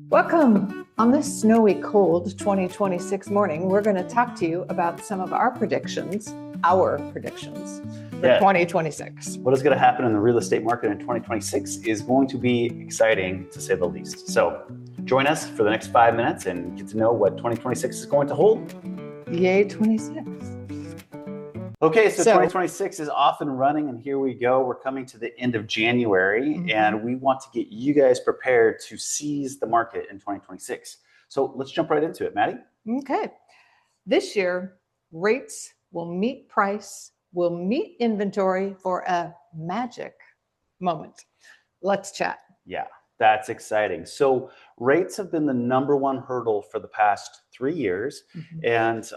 Welcome. On this snowy, cold 2026 morning, we're going to talk to you about some of our predictions for 2026. What is going to happen in the real estate market in 2026 is going to be exciting, to say the least. So join us for the next 5 minutes and get to know what 2026 is going to hold. Yay, 26. Okay, so 2026 is off and running, and here we go. We're coming to the end of January, and we want to get you guys prepared to seize the market in 2026. So let's jump right into it, Maddie. Okay. This year, rates will meet price, will meet inventory for a magic moment. Let's chat. Yeah, that's exciting. So rates have been the number one hurdle for the past 3 years, and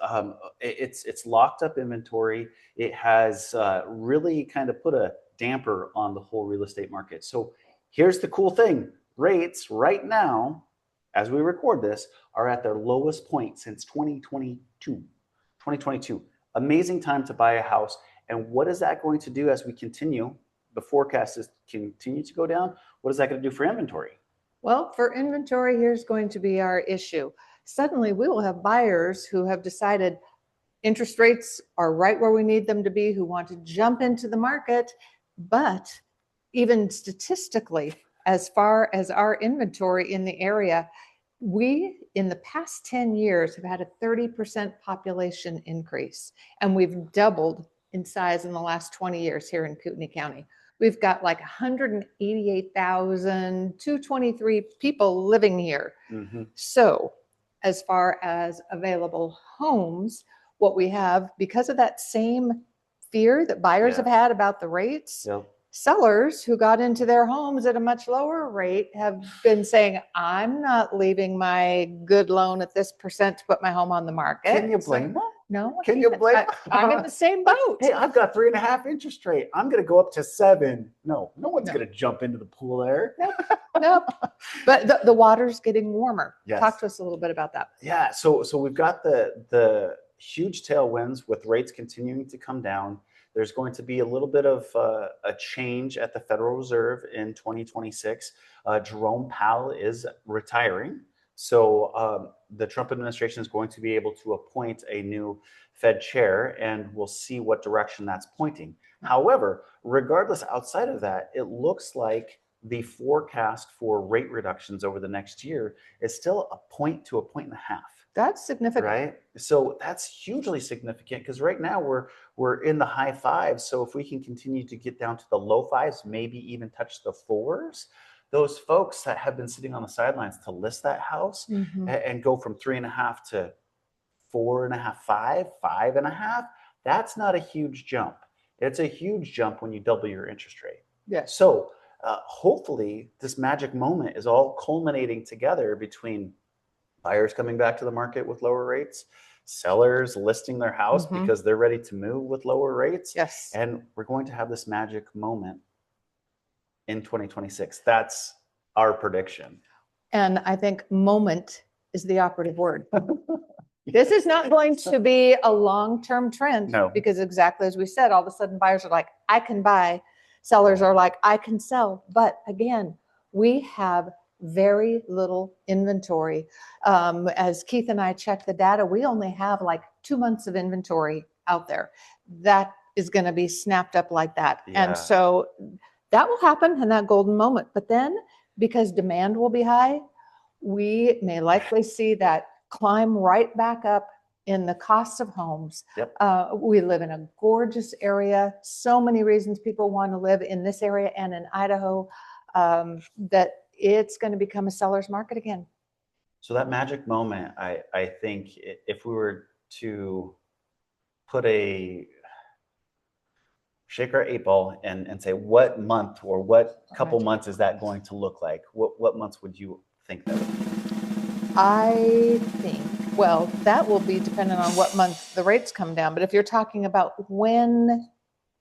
it's locked up inventory. It has really kind of put a damper on the whole real estate market. So here's the cool thing. Rates right now, as we record this, are at their lowest point since 2022. Amazing time to buy a house. And what is that going to do as we continue? The forecast is continue to go down. What is that going to do for inventory? Well, for inventory, here's going to be our issue. Suddenly, we will have buyers who have decided interest rates are right where we need them to be, who want to jump into the market. But even statistically, as far as our inventory in the area, we, in the past 10 years, have had a 30% population increase, and we've doubled in size in the last 20 years here in Kootenai County. We've got like 188,223 people living here. So as far as available homes, what we have, because of that same fear that buyers have had about the rates, sellers who got into their homes at a much lower rate have been saying, I'm not leaving my good loan at this percent to put my home on the market. Can you blame them? No. Can you blame? I'm in the same boat. Hey, I've got 3.5 interest rate. I'm going to go up to 7. No one's going to jump into the pool there. Nope. But the water's getting warmer. Yes. Talk to us a little bit about that. Yeah. So we've got the huge tailwinds with rates continuing to come down. There's going to be a little bit of a change at the Federal Reserve in 2026. Jerome Powell is retiring. So the Trump administration is going to be able to appoint a new Fed chair, and we'll see what direction that's pointing. However, regardless, outside of that, it looks like the forecast for rate reductions over the next year is still a point to a point and a half. That's significant. Right? So that's hugely significant because right now we're in the high 5s. So if we can continue to get down to the low 5s, maybe even touch the 4s, those folks that have been sitting on the sidelines to list that house and go from 3.5 to 4.5, 5.5, that's not a huge jump. It's a huge jump when you double your interest rate. Yes. So hopefully this magic moment is all culminating together between buyers coming back to the market with lower rates, sellers listing their house because they're ready to move with lower rates. Yes. And we're going to have this magic moment in 2026. That's our prediction. And I think moment is the operative word. This is not going to be a long-term trend. No. Because exactly as we said, all of a sudden buyers are like, I can buy. Sellers are like, I can sell. But again, we have very little inventory. As Keith and I check the data, we only have like 2 months of inventory out there. That is going to be snapped up like that. Yeah. And so that will happen in that golden moment. But then because demand will be high, we may likely see that climb right back up in the cost of homes. Yep. We live in a gorgeous area. So many reasons people want to live in this area and in Idaho, that it's going to become a seller's market again. So that magic moment, I think if we were to shake our 8 ball and say what month or what couple months is that going to look like? What months would you think that would be? I think, well, that will be dependent on what month the rates come down. But if you're talking about when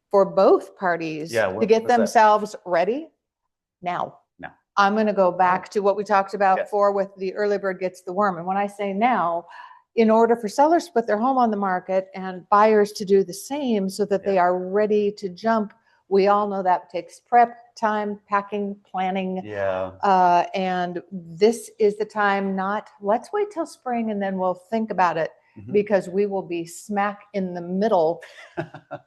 for both parties to get themselves ready, now. I'm going to go back to what we talked about before with the early bird gets the worm. And when I say now, in order for sellers to put their home on the market and buyers to do the same so that they are ready to jump We all know that takes prep time, packing, planning. Yeah. And this is the time, not let's wait till spring and then we'll think about it, because we will be smack in the middle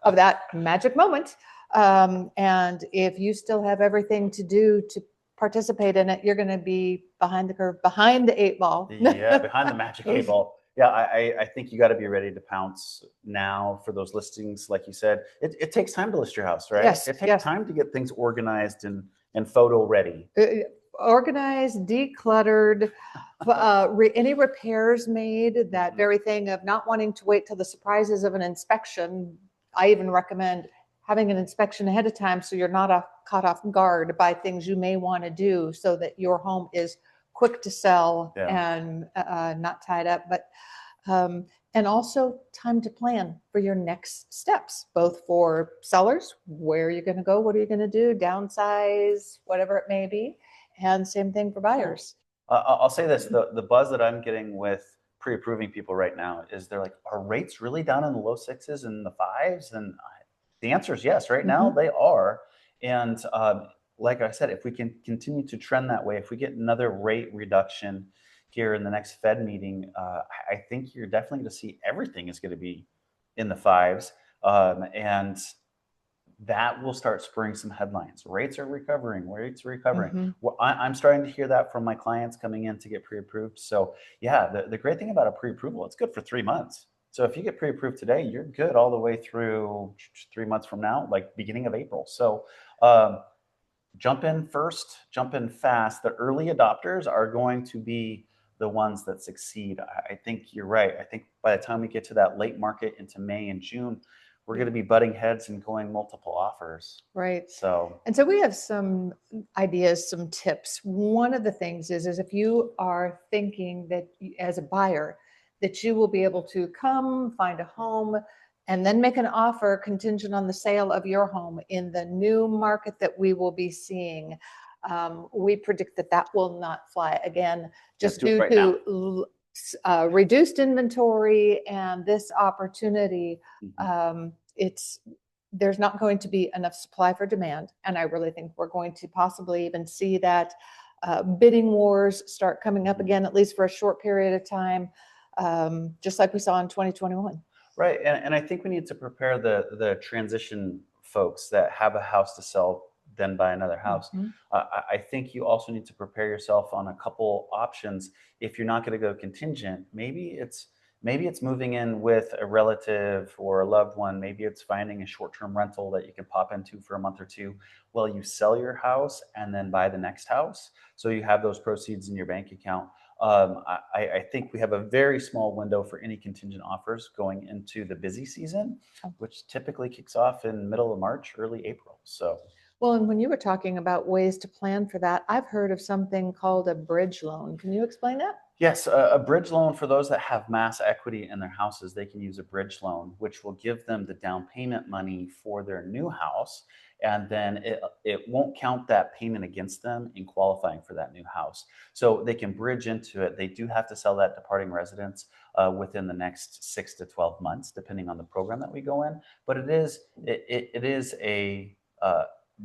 of that magic moment. And if you still have everything to do to participate in it, you're going to be behind the curve, behind the 8 ball. Yeah, behind the magic 8 ball. Yeah, I think you got to be ready to pounce now for those listings. Like you said, it takes time to list your house, right? Yes, it takes time to get things organized and photo ready. Organized, decluttered, any repairs made, that very thing of not wanting to wait till the surprises of an inspection. I even recommend having an inspection ahead of time so you're not caught off guard by things you may want to do, so that your home is quick to sell and not tied up. But and also time to plan for your next steps, both for sellers, where you're going to go, what are you going to do, downsize, whatever it may be. And same thing for buyers. I'll say this, the buzz that I'm getting with pre-approving people right now is they're like, are rates really down in the low 6s and the 5s? And the answer is yes. Right now they are. And like I said, if we can continue to trend that way, if we get another rate reduction here in the next Fed meeting, I think you're definitely going to see everything is going to be in the 5s. And that will start spurring some headlines. Rates are recovering. Rates are recovering. Well, I'm starting to hear that from my clients coming in to get pre-approved. So yeah, the great thing about a pre-approval, it's good for 3 months. So if you get pre-approved today, you're good all the way through 3 months from now, like beginning of April. So jump in first, jump in fast. The early adopters are going to be the ones that succeed. I think you're right. I think by the time we get to that late market into May and June, we're going to be butting heads and going multiple offers. Right. So we have some ideas, some tips. One of the things is if you are thinking that as a buyer, that you will be able to come find a home and then make an offer contingent on the sale of your home in the new market that we will be seeing. We predict that will not fly again, just due to reduced inventory and this opportunity. There's not going to be enough supply for demand. And I really think we're going to possibly even see that bidding wars start coming up again, at least for a short period of time, just like we saw in 2021. Right. And I think we need to prepare the transition folks that have a house to sell, then buy another house. I think you also need to prepare yourself on a couple options. If you're not going to go contingent, maybe it's moving in with a relative or a loved one. Maybe it's finding a short-term rental that you can pop into for a month or two while you sell your house and then buy the next house. So you have those proceeds in your bank account. I think we have a very small window for any contingent offers going into the busy season, which typically kicks off in middle of March, early April. So. Well, and when you were talking about ways to plan for that, I've heard of something called a bridge loan. Can you explain that? Yes, a bridge loan for those that have mass equity in their houses. They can use a bridge loan, which will give them the down payment money for their new house. And then it won't count that payment against them in qualifying for that new house. So they can bridge into it. They do have to sell that departing residence within the next 6 to 12 months, depending on the program that we go in. But it is a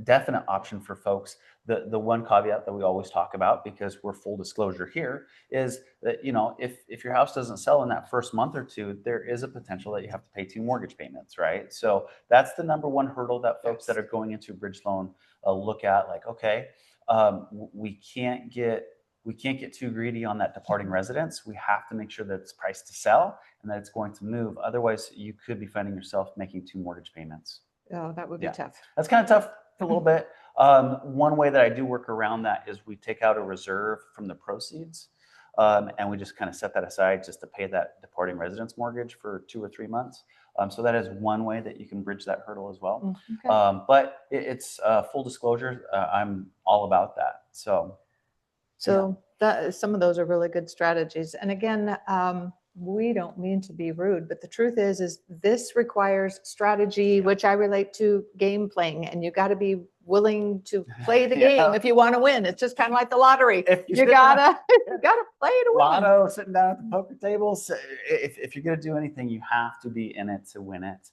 definite option for folks. The one caveat that we always talk about, because we're full disclosure here, is that, you know, if your house doesn't sell in that first month or two, there is a potential that you have to pay 2 mortgage payments, right? So that's the number one hurdle that folks that are going into a bridge loan look at. Like, okay, we can't get too greedy on that departing residence. We have to make sure that it's priced to sell and that it's going to move. Otherwise, you could be finding yourself making 2 mortgage payments. Oh, that would be tough. That's kind of tough for a little bit. One way that I do work around that is we take out a reserve from the proceeds, and we just kind of set that aside just to pay that departing residence mortgage for 2 or 3 months. So that is one way that you can bridge that hurdle as well. Okay. But it's full disclosure. I'm all about that. So that some of those are really good strategies. And again, we don't mean to be rude, but the truth is this requires strategy, which I relate to game playing, and you got to be willing to play the game if you want to win. It's just kind of like the lottery. You gotta play to win. Lotto, sitting down at the poker table. So if you're gonna do anything, you have to be in it to win it.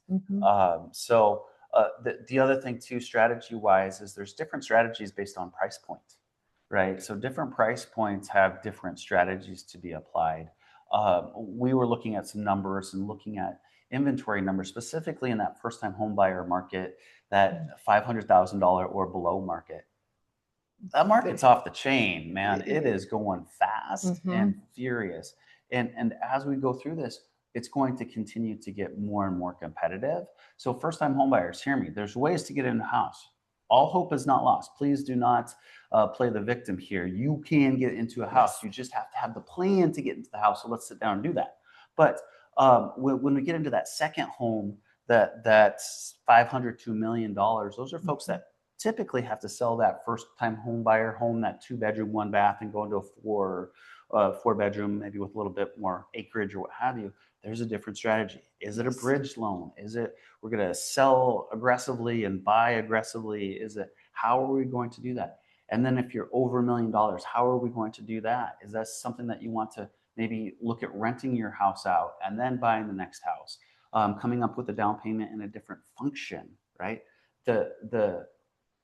The other thing too, strategy-wise, is there's different strategies based on price point, right? So different price points have different strategies to be applied. We were looking at some numbers and looking at inventory numbers, specifically in that first-time home buyer market, that $500,000 or below market. That market's off the chain, man. It is going fast and furious. And as we go through this, it's going to continue to get more and more competitive. So first-time homebuyers, hear me. There's ways to get in the house. All hope is not lost. Please do not play the victim here. You can get into a house. You just have to have the plan to get into the house. So let's sit down and do that. But when we get into that second home, that's $500 to $1 million, those are folks that typically have to sell that first-time home buyer home, that 2-bedroom, 1-bath, and go into a 4-bedroom, maybe with a little bit more acreage or what have you. There's a different strategy. Is it a bridge loan? Is it we're going to sell aggressively and buy aggressively? Is it how are we going to do that? And then if you're over $1 million, how are we going to do that? Is that something that you want to maybe look at renting your house out and then buying the next house? Coming up with a down payment in a different function, right? The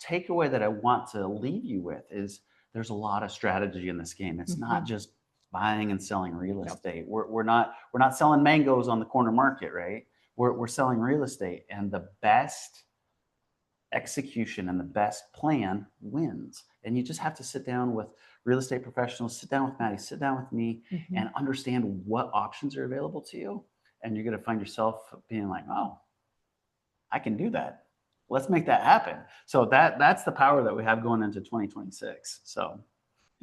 takeaway that I want to leave you with is there's a lot of strategy in this game. It's not just buying and selling real estate. We're not selling mangoes on the corner market, right? We're selling real estate, and the best execution and the best plan wins. And you just have to sit down with real estate professionals, sit down with Maddy, sit down with me, and understand what options are available to you. And you're going to find yourself being like, oh, I can do that. Let's make that happen. So that's the power that we have going into 2026. So,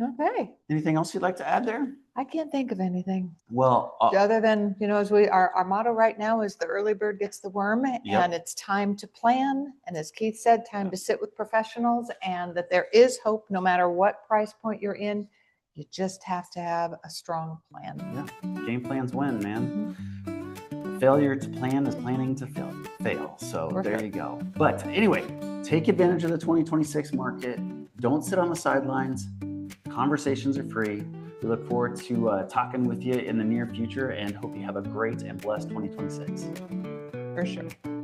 okay. Anything else you'd like to add there? I can't think of anything. Well, other than, as our motto right now is the early bird gets the worm, and it's time to plan. And as Keith said, time to sit with professionals, and that there is hope no matter what price point you're in. You just have to have a strong plan. Yeah. Game plans win, man. Failure to plan is planning to fail. So there you go. But anyway, take advantage of the 2026 market. Don't sit on the sidelines. Conversations are free. We look forward to talking with you in the near future, and hope you have a great and blessed 2026. For sure.